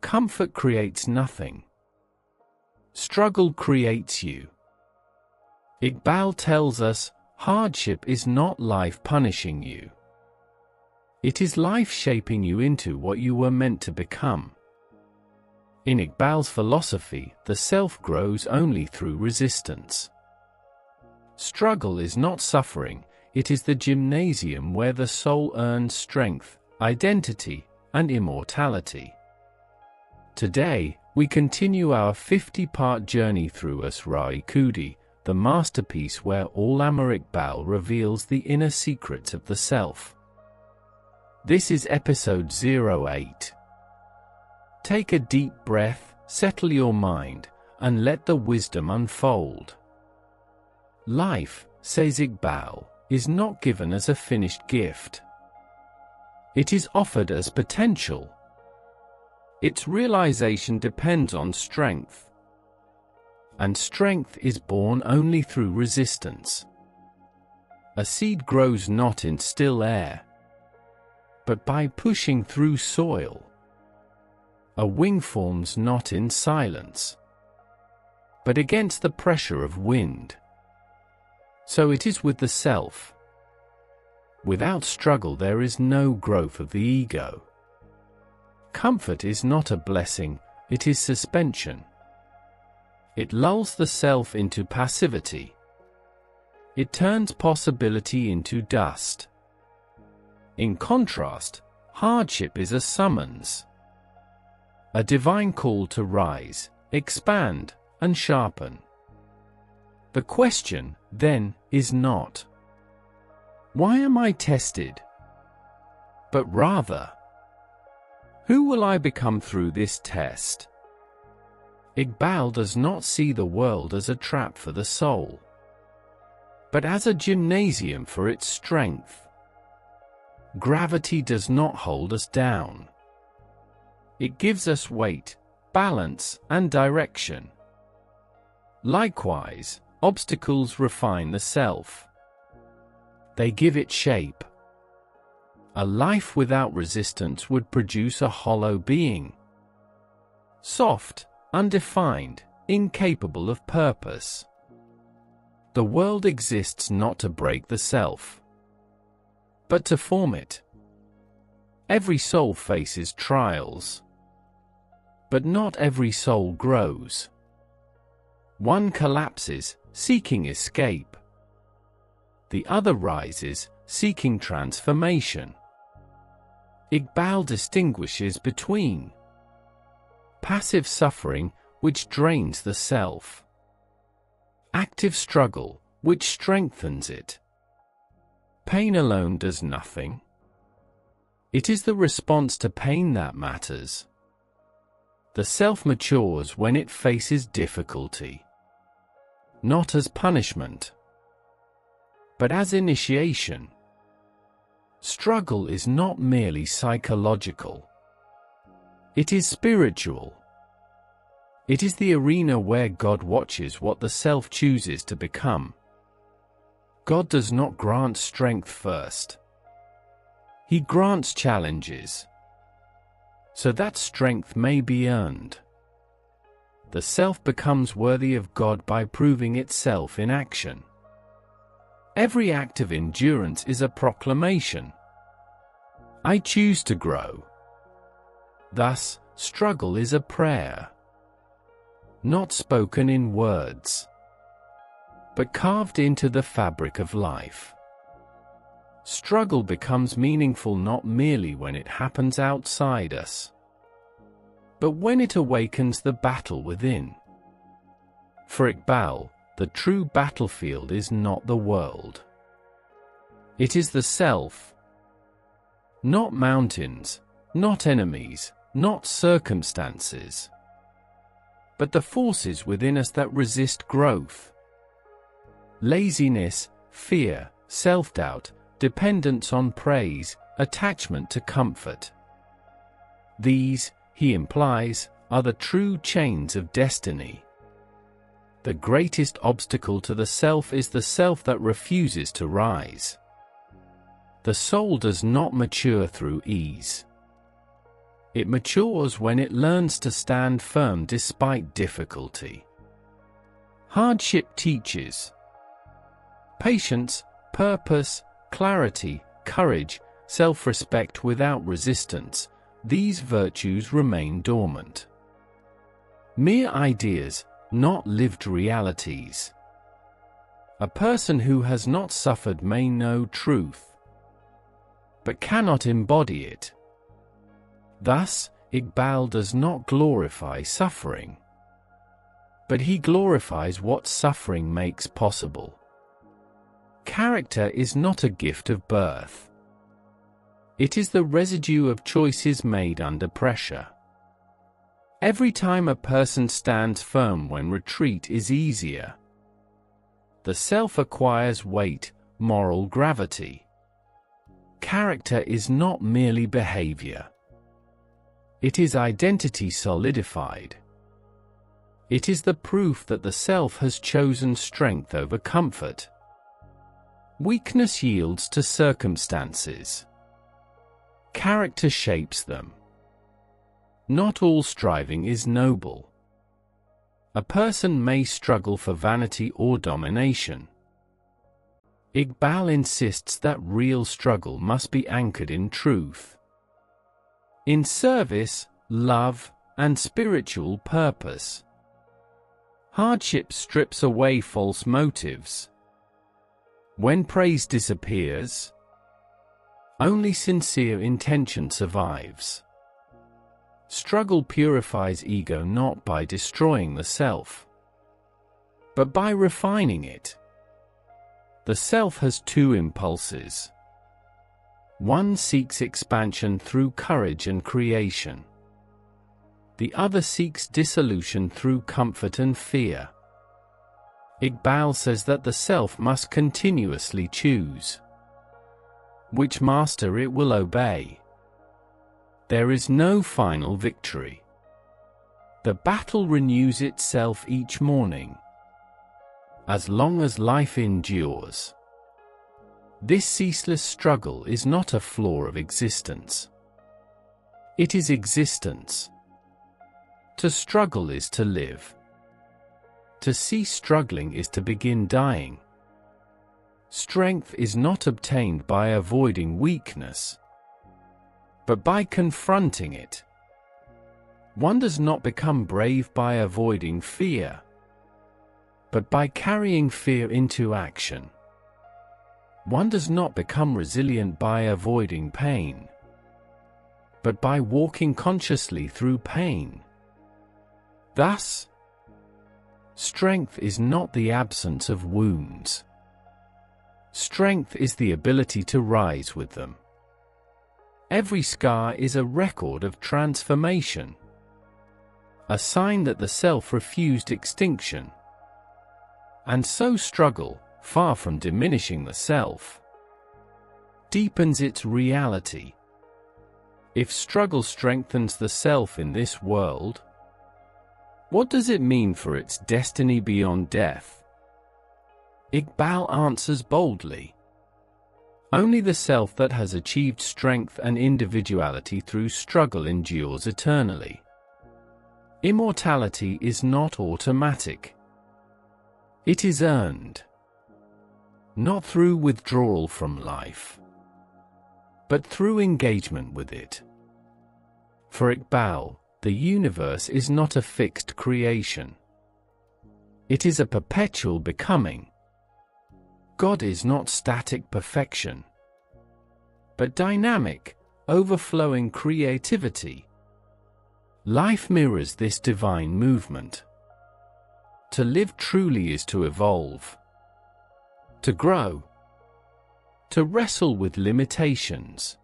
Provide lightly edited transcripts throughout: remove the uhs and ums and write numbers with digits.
Comfort creates nothing. Struggle creates you. Iqbal tells us, hardship is not life punishing you. It is life shaping you into what you were meant to become. In Iqbal's philosophy, the self grows only through resistance. Struggle is not suffering, it is the gymnasium where the soul earns strength, identity, and immortality. Today, we continue our 50-part journey through Khudi, the masterpiece where Allama Iqbal reveals the inner secrets of the self. This is episode 08. Take a deep breath, settle your mind, and let the wisdom unfold. Life, says Iqbal, is not given as a finished gift. It is offered as potential. Its realization depends on strength. And strength is born only through resistance. A seed grows not in still air, but by pushing through soil. A wing forms not in silence, but against the pressure of wind. So it is with the self. Without struggle there is no growth of the ego. Comfort is not a blessing, it is suspension. It lulls the self into passivity. It turns possibility into dust. In contrast, hardship is a summons. A divine call to rise, expand, and sharpen. The question, then, is not, why am I tested? But rather, who will I become through this test? Iqbal does not see the world as a trap for the soul, but as a gymnasium for its strength. Gravity does not hold us down. It gives us weight, balance, and direction. Likewise, obstacles refine the self. They give it shape. A life without resistance would produce a hollow being. Soft, undefined, incapable of purpose. The world exists not to break the self, but to form it. Every soul faces trials, but not every soul grows. One collapses, seeking escape. The other rises, seeking transformation. Iqbal distinguishes between passive suffering, which drains the self, active struggle, which strengthens it. Pain alone does nothing. It is the response to pain that matters. The self matures when it faces difficulty, not as punishment, but as initiation. Struggle is not merely psychological. It is spiritual. It is the arena where God watches what the self chooses to become. God does not grant strength first. He grants challenges, so that strength may be earned. The self becomes worthy of God by proving itself in action. Every act of endurance is a proclamation. I choose to grow. Thus, struggle is a prayer, not spoken in words, but carved into the fabric of life. Struggle becomes meaningful not merely when it happens outside us, but when it awakens the battle within. For Iqbal, the true battlefield is not the world. It is the self. Not mountains, not enemies, not circumstances, but the forces within us that resist growth. Laziness, fear, self-doubt, dependence on praise, attachment to comfort. These, he implies, are the true chains of destiny. The greatest obstacle to the self is the self that refuses to rise. The soul does not mature through ease. It matures when it learns to stand firm despite difficulty. Hardship teaches patience, purpose, clarity, courage, self-respect without resistance. These virtues remain dormant. Mere ideas, not lived realities. A person who has not suffered may know truth, but cannot embody it. Thus, Iqbal does not glorify suffering, but he glorifies what suffering makes possible. Character is not a gift of birth. It is the residue of choices made under pressure. Every time a person stands firm when retreat is easier, the self acquires weight, moral gravity. Character is not merely behavior. It is identity solidified. It is the proof that the self has chosen strength over comfort. Weakness yields to circumstances. Character shapes them. Not all striving is noble. A person may struggle for vanity or domination. Iqbal insists that real struggle must be anchored in truth, in service, love, and spiritual purpose. Hardship strips away false motives. When praise disappears, only sincere intention survives. Struggle purifies ego not by destroying the self, but by refining it. The self has two impulses. One seeks expansion through courage and creation. The other seeks dissolution through comfort and fear. Iqbal says that the self must continuously choose which master it will obey. There is no final victory. The battle renews itself each morning, as long as life endures. This ceaseless struggle is not a flaw of existence. It is existence. To struggle is to live. To cease struggling is to begin dying. Strength is not obtained by avoiding weakness, but by confronting it. One does not become brave by avoiding fear, but by carrying fear into action. One does not become resilient by avoiding pain, but by walking consciously through pain. Thus, strength is not the absence of wounds. Strength is the ability to rise with them. Every scar is a record of transformation, a sign that the self refused extinction. And so struggle, far from diminishing the self, deepens its reality. If struggle strengthens the self in this world, what does it mean for its destiny beyond death? Iqbal answers boldly. Only the self that has achieved strength and individuality through struggle endures eternally. Immortality is not automatic. It is earned, not through withdrawal from life, but through engagement with it. For Iqbal, the universe is not a fixed creation. It is a perpetual becoming. God is not static perfection, but dynamic, overflowing creativity. Life mirrors this divine movement. To live truly is to evolve, to grow, to wrestle with limitations,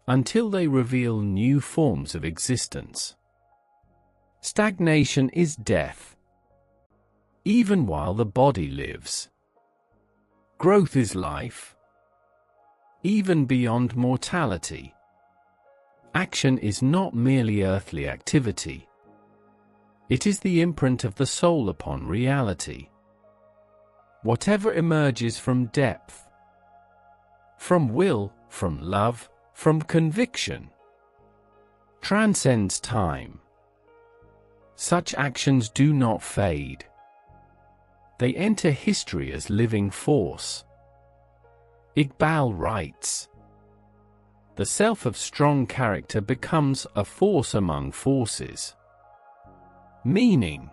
until they reveal new forms of existence. Stagnation is death, even while the body lives. Growth is life, even beyond mortality. Action is not merely earthly activity. It is the imprint of the soul upon reality. Whatever emerges from depth, from will, from love, from conviction, transcends time. Such actions do not fade. They enter history as living force. Iqbal writes, "The self of strong character becomes a force among forces." Meaning,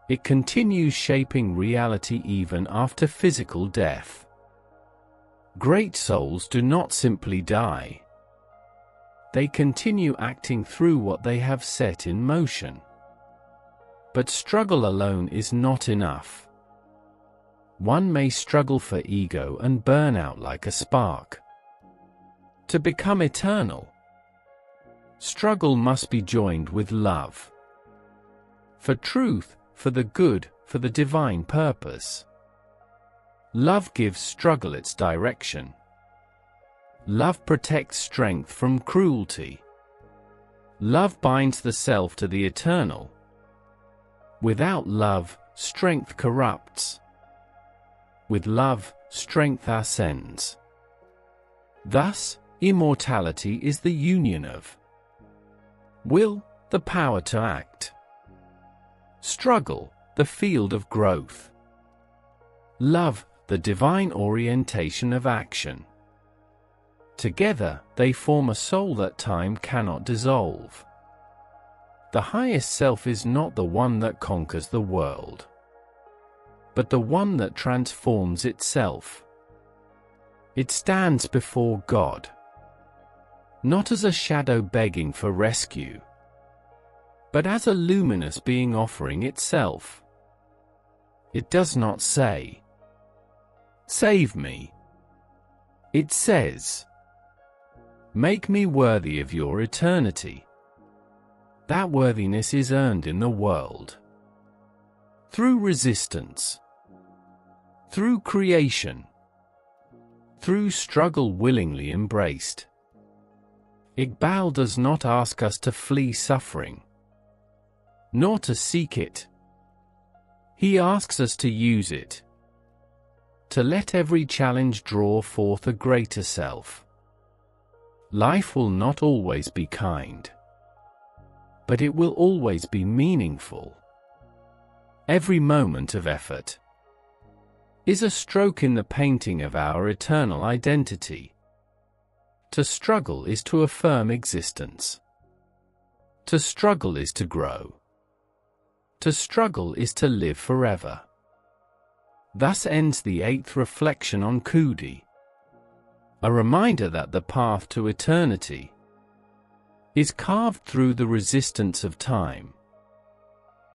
it continues shaping reality even after physical death. Great souls do not simply die. They continue acting through what they have set in motion. But struggle alone is not enough. One may struggle for ego and burn out like a spark. To become eternal, struggle must be joined with love. For truth, for the good, for the divine purpose. Love gives struggle its direction. Love protects strength from cruelty. Love binds the self to the eternal. Without love, strength corrupts. With love, strength ascends. Thus, immortality is the union of will, the power to act. Struggle, the field of growth. Love, the divine orientation of action. Together, they form a soul that time cannot dissolve. The highest self is not the one that conquers the world, but the one that transforms itself. It stands before God, not as a shadow begging for rescue, but as a luminous being offering itself. It does not say, "Save me." It says, "Make me worthy of your eternity." That worthiness is earned in the world. Through resistance. Through creation. Through struggle willingly embraced. Iqbal does not ask us to flee suffering, nor to seek it. He asks us to use it. To let every challenge draw forth a greater self. Life will not always be kind, but it will always be meaningful. Every moment of effort is a stroke in the painting of our eternal identity. To struggle is to affirm existence. To struggle is to grow. To struggle is to live forever. Thus ends the 8th reflection on Khudi. A reminder that the path to eternity is carved through the resistance of time.